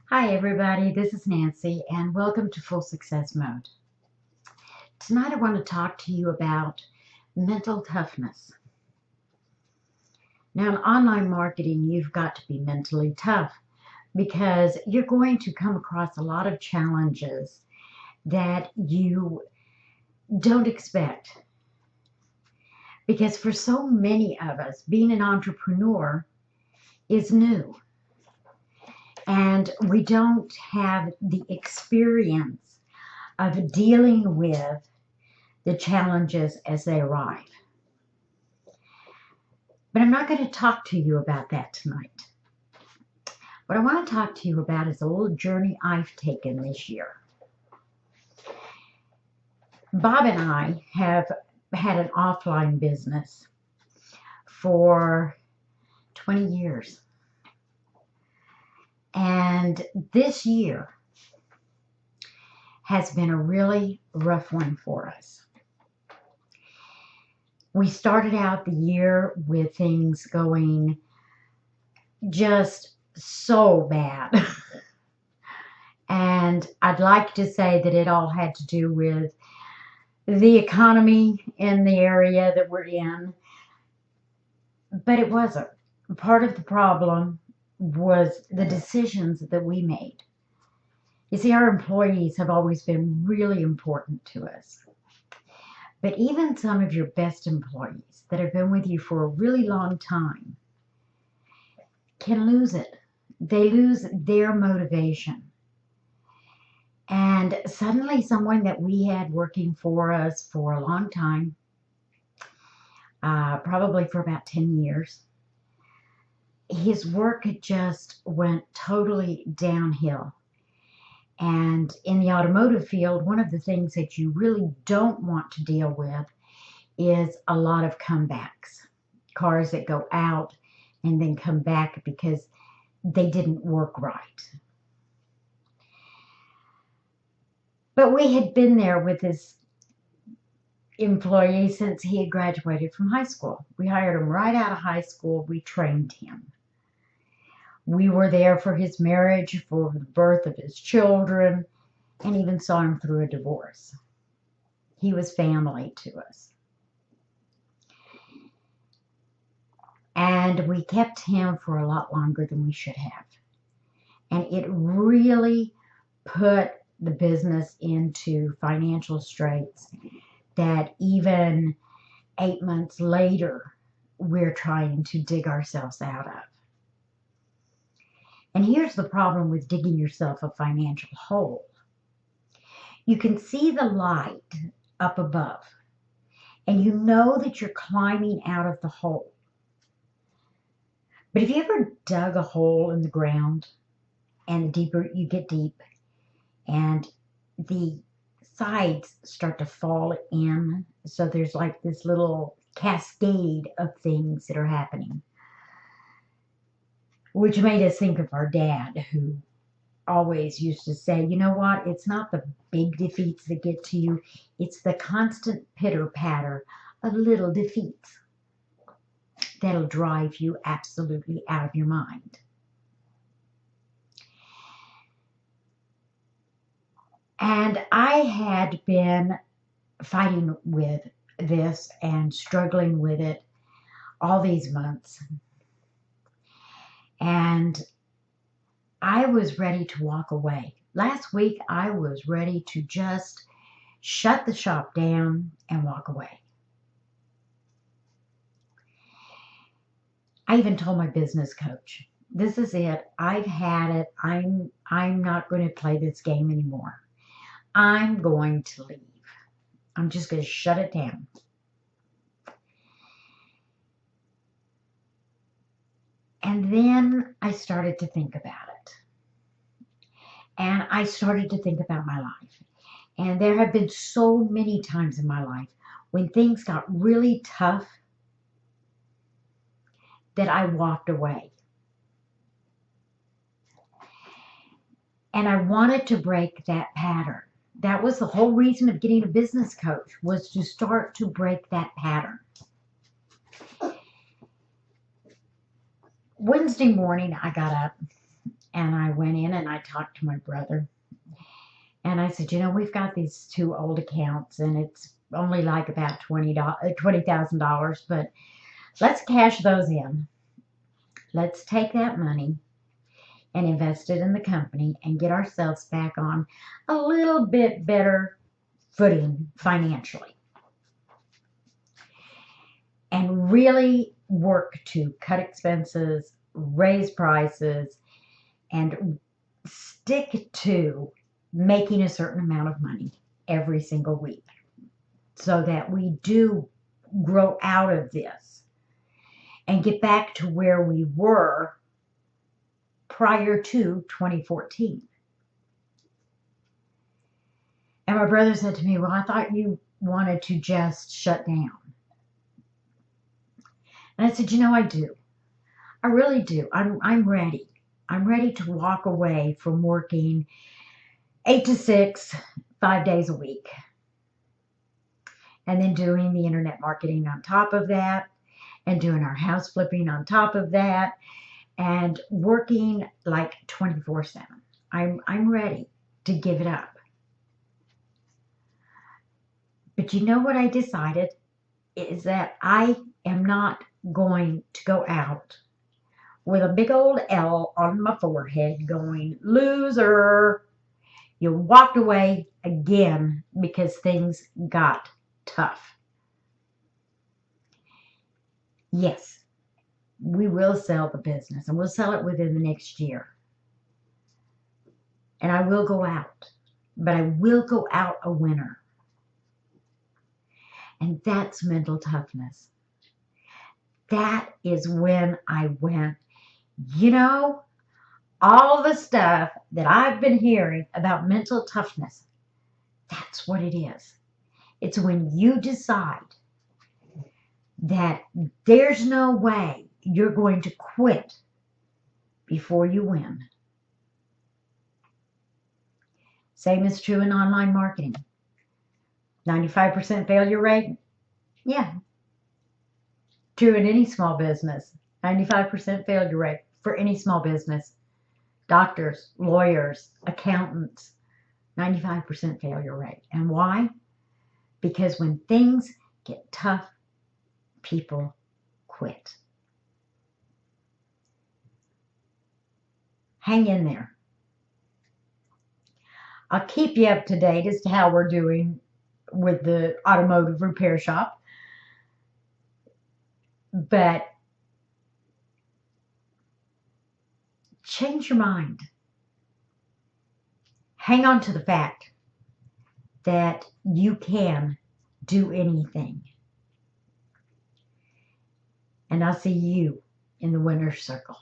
Hi everybody, this is Nancy and welcome to Full Success Mode. Tonight I want to talk to you about mental toughness. Now in online marketing you've got to be mentally tough because you're going to come across a lot of challenges that you don't expect. Because for so many of us, being an entrepreneur is new and we don't have the experience of dealing with the challenges as they arrive. But I'm not going to talk to you about that tonight. What I want to talk to you about is a little journey I've taken this year. Bob and I have had an offline business for 20 years. And this year has been a really rough one for us. We started out the year with things going just so bad. And I'd like to say that it all had to do with the economy in the area that we're in, but it wasn't. Part of the problem was the decisions that we made. You see, our employees have always been really important to us. But even some of your best employees that have been with you for a really long time can lose it. They lose their motivation. And suddenly someone that we had working for us for a long time, probably for about 10 years, his work just went totally downhill. And in the automotive field, one of the things that you really don't want to deal with is a lot of comebacks. Cars that go out and then come back because they didn't work right. But we had been there with this employee since he had graduated from high school. We hired him right out of high school. We trained him. We were there for his marriage, for the birth of his children, and even saw him through a divorce. He was family to us. And we kept him for a lot longer than we should have. And it really put the business into financial straits that even 8 months later, we're trying to dig ourselves out of. And here's the problem with digging yourself a financial hole. You can see the light up above, and you know that you're climbing out of the hole. But have you ever dug a hole in the ground, and the deeper you get deep, and the sides start to fall in, so there's like this little cascade of things that are happening? Which made us think of our dad, who always used to say, you know what, it's not the big defeats that get to you, it's the constant pitter-patter of little defeats that'll drive you absolutely out of your mind. And I had been fighting with this and struggling with it all these months. And I was ready to walk away. Last week, I was ready to just shut the shop down and walk away. I even told my business coach, this is it. I've had it. I'm not going to play this game anymore. I'm going to leave. I'm just going to shut it down. And then I started to think about it. And I started to think about my life. And there have been so many times in my life when things got really tough that I walked away. And I wanted to break that pattern. That was the whole reason of getting a business coach, was to start to break that pattern. Wednesday morning, I got up And I went in and I talked to my brother. And I said, we've got these two old accounts and it's only like about $20,000, but let's cash those in. Let's take that money and invest it in the company and get ourselves back on a little bit better footing financially. And really work to cut expenses, raise prices, and stick to making a certain amount of money every single week so that we do grow out of this and get back to where we were prior to 2014. And my brother said to me, well, I thought you wanted to just shut down. And I said, I do. I really do. I'm ready. I'm ready to walk away from working 8 to 6, 5 days a week. And then doing the internet marketing on top of that, and doing our house flipping on top of that, and working like 24/7. I'm ready to give it up. But you know what I decided is that I am not going to go out with a big old L on my forehead going, loser. You walked away again because things got tough. Yes, we will sell the business and we'll sell it within the next year. And I will go out, but I will go out a winner. And that's mental toughness. That is when I went, all the stuff that I've been hearing about mental toughness, that's what it is. It's when you decide that there's no way you're going to quit before you win. Same is true in online marketing. 95% failure rate? Yeah. True in any small business. 95% failure rate for any small business. Doctors, lawyers, accountants, 95% failure rate. And why? Because when things get tough, people quit. Hang in there. I'll keep you up to date as to how we're doing with the automotive repair shop. But change your mind. Hang on to the fact that you can do anything. And I'll see you in the winner's circle.